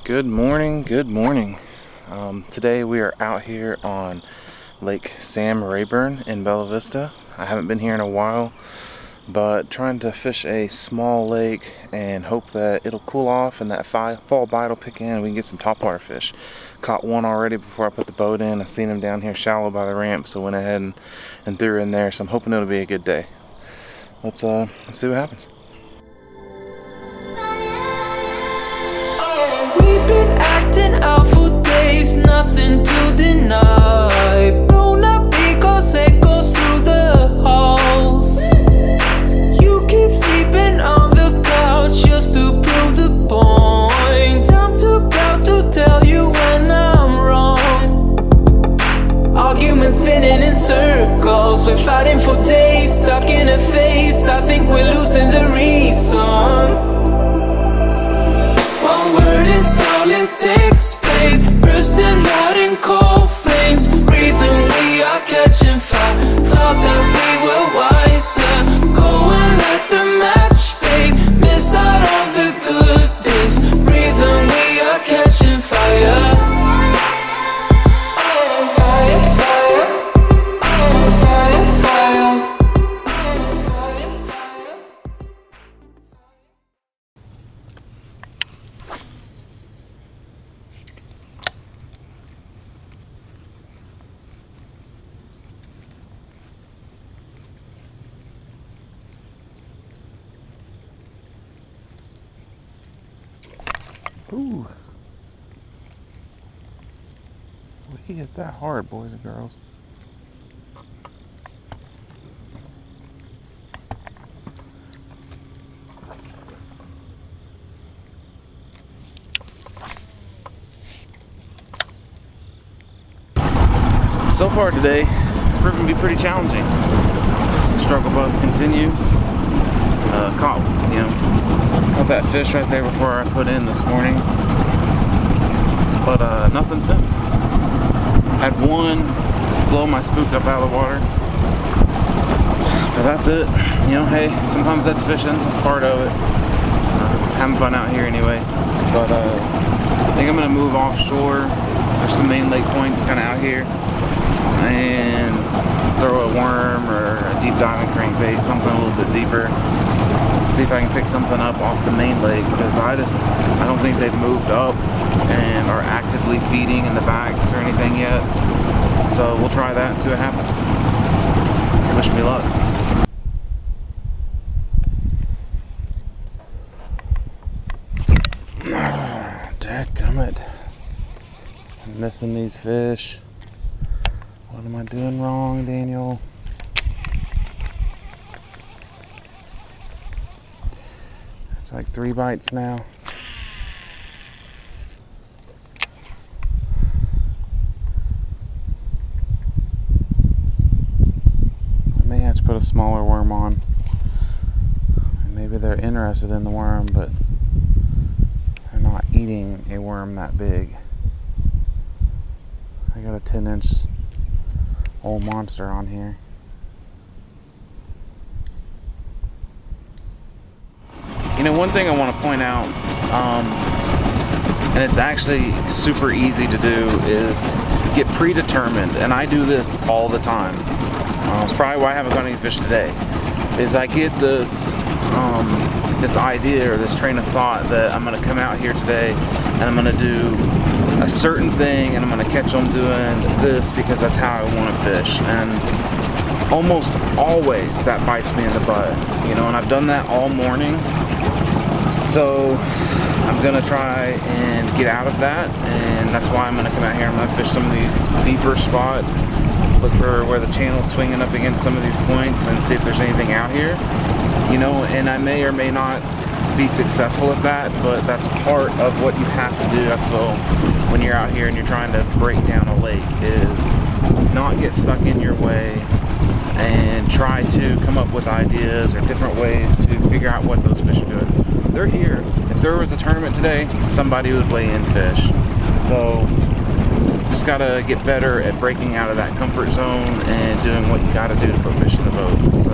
Good morning, good morning. Today we are out here on Lake Rayburn in Bella Vista. I haven't been here in a while, but trying to fish a small lake and hope that it'll cool off and that fall bite will pick in and we can get some topwater fish. Caught one already before I put the boat in. I seen him down here shallow by the ramp, so went ahead and threw in there. So I'm hoping it'll be a good day. Let's see what happens. We've been acting out for days, nothing to deny. Blown up because echoes through the halls. You keep sleeping on the couch just to prove the point. I'm too proud to tell you when I'm wrong. Arguments spinning in circles, we're fighting for days, stuck in a phase. I think we're losing the reason. One word is all it takes, babe. Bursting out in cold flames. Breathing, we are catching fire. Thought that we were wiser. Go and light the match, babe. Miss out on the good days. Breathing, we are catching fire. Fire, fire. Fire, fire. Fire, fire. Ooh. We hit that hard, boys and girls. So far today, it's proven to be pretty challenging. Struggle bus continues. Caught that fish right there before I put in this morning, but nothing since. Had one blow my spook up out of the water, but that's it. Hey, sometimes that's fishing. That's part of it. Having fun out here anyways. But I think I'm gonna move offshore. There's some main lake points kind of out here, and throw a worm or a deep diving crankbait, something a little bit deeper. See if I can pick something up off the main lake, because I don't think they've moved up and are actively feeding in the banks or anything yet. So we'll try that and see what happens. Wish me luck. Dadgummit. I'm missing these fish. What am I doing wrong, Daniel? It's like 3 bites now. I may have to put a smaller worm on. Maybe they're interested in the worm, but they're not eating a worm that big. I got a 10-inch old monster on here. One thing I want to point out, and it's actually super easy to do, is get predetermined, and I do this all the time. It's probably why I haven't caught any fish today, is I get this idea or this train of thought that I'm going to come out here today and I'm going to do a certain thing and I'm going to catch them doing this because that's how I want to fish. And almost always that bites me in the butt, and I've done that all morning. So I'm gonna try and get out of that, and that's why I'm gonna come out here. I'm gonna fish some of these deeper spots, look for where the channel's swinging up against some of these points and see if there's anything out here, and I may or may not be successful at that, but that's part of what you have to do, I feel, when you're out here and you're trying to break down a lake, is not get stuck in your way and try to come up with ideas or different ways to figure out what those fish are doing. They're here. If there was a tournament today, somebody would weigh in fish. So just gotta get better at breaking out of that comfort zone and doing what you gotta do to put fish in the boat. So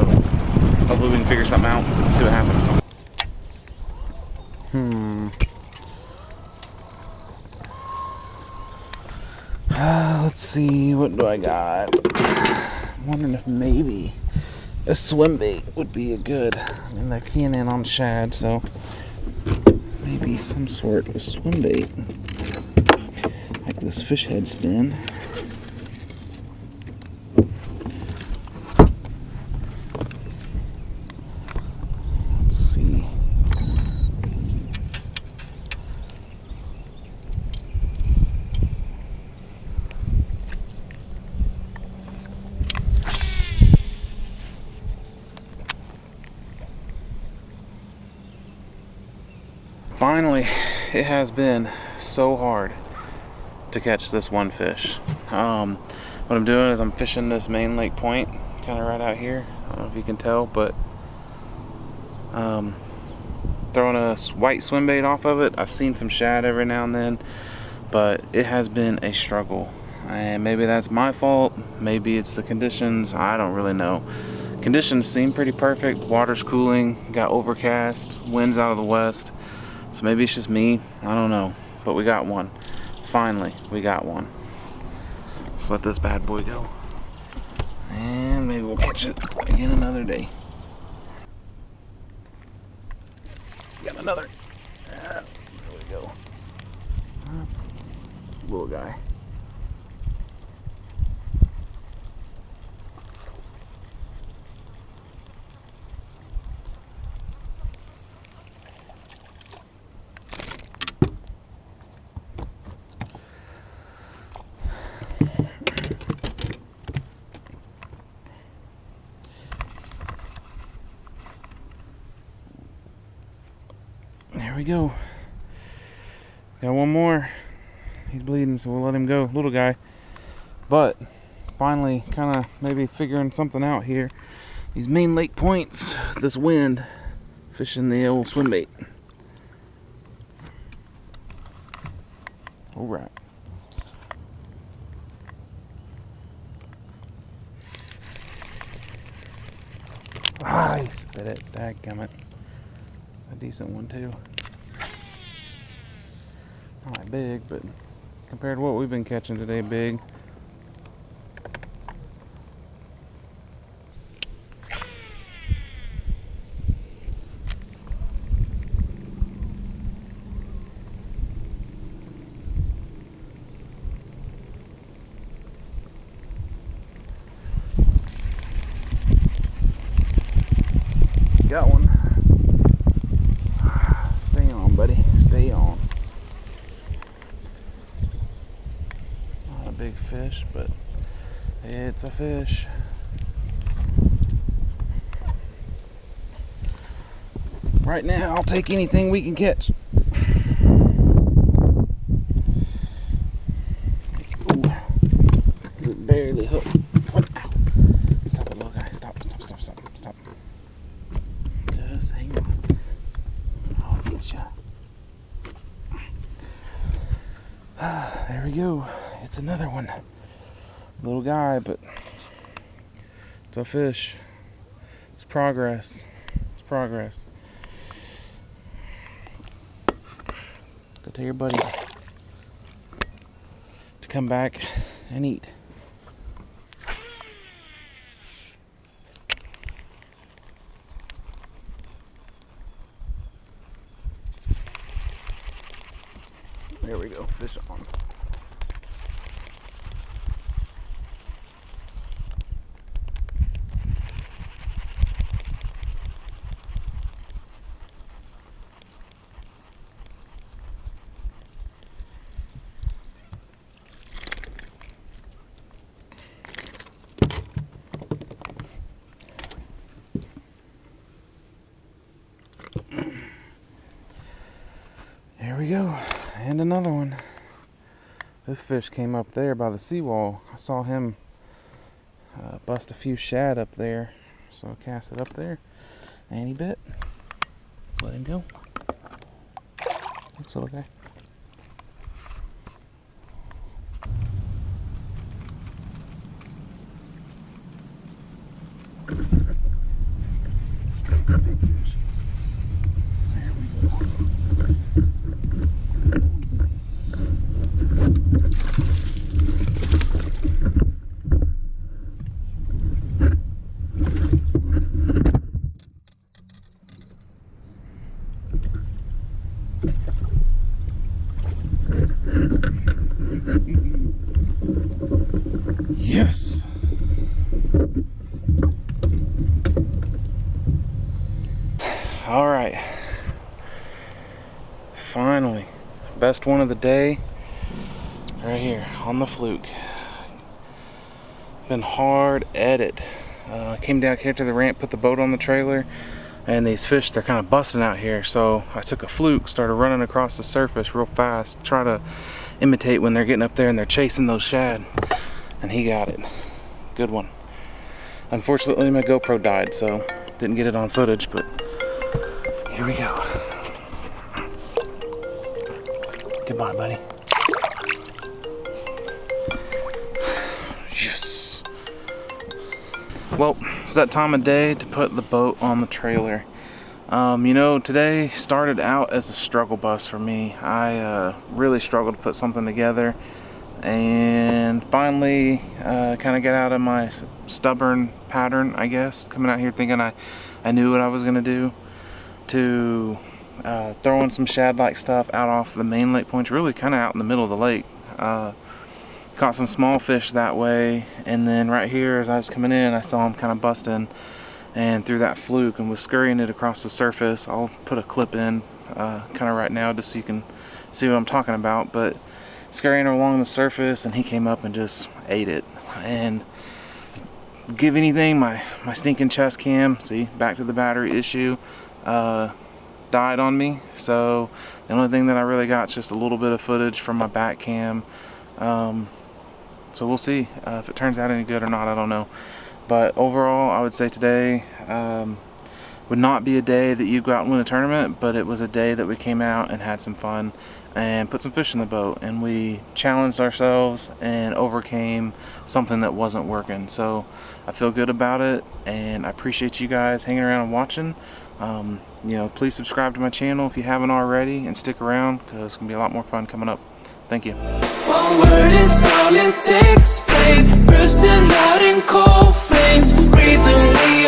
hopefully we can figure something out and see what happens. Let's see, what do I got? I'm wondering if maybe a swim bait would be a good. I mean, they're keying in on shad, so maybe some sort of swim bait, like this fish head spin. Let's see. Finally, it has been so hard to catch this one fish. What I'm doing is I'm fishing this main lake point, kind of right out here. I don't know if you can tell, but throwing a white swim bait off of it. I've seen some shad every now and then, but it has been a struggle. And maybe that's my fault, maybe it's the conditions, I don't really know. Conditions seem pretty perfect. Water's cooling, got overcast, winds out of the west. So maybe it's just me, I don't know. But we got one. Finally, we got one. Let's let this bad boy go. And maybe we'll catch it again another day. Got another. There we go. Little guy. There we go. Got one more. He's bleeding, so we'll let him go. Little guy. But finally kind of maybe figuring something out here. These main lake points, this wind, fishing the old swim bait. All right. Ah, he spit it. Dadgummit. A decent one too. Not like big, but compared to what we've been catching today, big. Got one. Stay on, buddy. Stay on. Not a big fish, but it's a fish. Right now, I'll take anything we can catch. Ooh. Barely hooked. Stop it, little guy. Stop. Just hang on. I'll get you. There we go. It's another one. Little guy, but it's a fish. It's progress. It's progress. Go tell your buddy to come back and eat. There we go, fish on. There we go, and another one. This fish came up there by the seawall. I saw him bust a few shad up there, so I cast it up there, and he bit. Let's let him go. Thanks, little guy. Best one of the day, right here on the fluke. Been hard at it. Came down here to the ramp, put the boat on the trailer, and these fish, they're kind of busting out here. So I took a fluke, started running across the surface real fast, try to imitate when they're getting up there and they're chasing those shad, and he got it. Good one. Unfortunately, my GoPro died, so didn't get it on footage, but here we go. Goodbye, buddy. Yes. Well, it's that time of day to put the boat on the trailer. You know, today started out as a struggle bus for me. I really struggled to put something together, and finally kind of get out of my stubborn pattern, I guess, coming out here thinking I knew what I was gonna do, to throwing some shad-like stuff out off the main lake points, really kind of out in the middle of the lake. Caught some small fish that way, and then right here as I was coming in, I saw them kind of busting, and threw that fluke and was scurrying it across the surface. I'll put a clip in kind of right now just so you can see what I'm talking about, but scurrying along the surface, and he came up and just ate it. And give anything, my stinking chest cam, see, back to the battery issue, died on me. So the only thing that I really got is just a little bit of footage from my back cam. So we'll see if it turns out any good or not, I don't know. But overall, I would say today would not be a day that you go out and win a tournament, but it was a day that we came out and had some fun and put some fish in the boat, and we challenged ourselves and overcame something that wasn't working. So I feel good about it, and I appreciate you guys hanging around and watching. You know, please subscribe to my channel if you haven't already, and stick around because it's gonna be a lot more fun coming up. Thank you. One word is all it takes, babe. Bursting out in cold flames, breathing me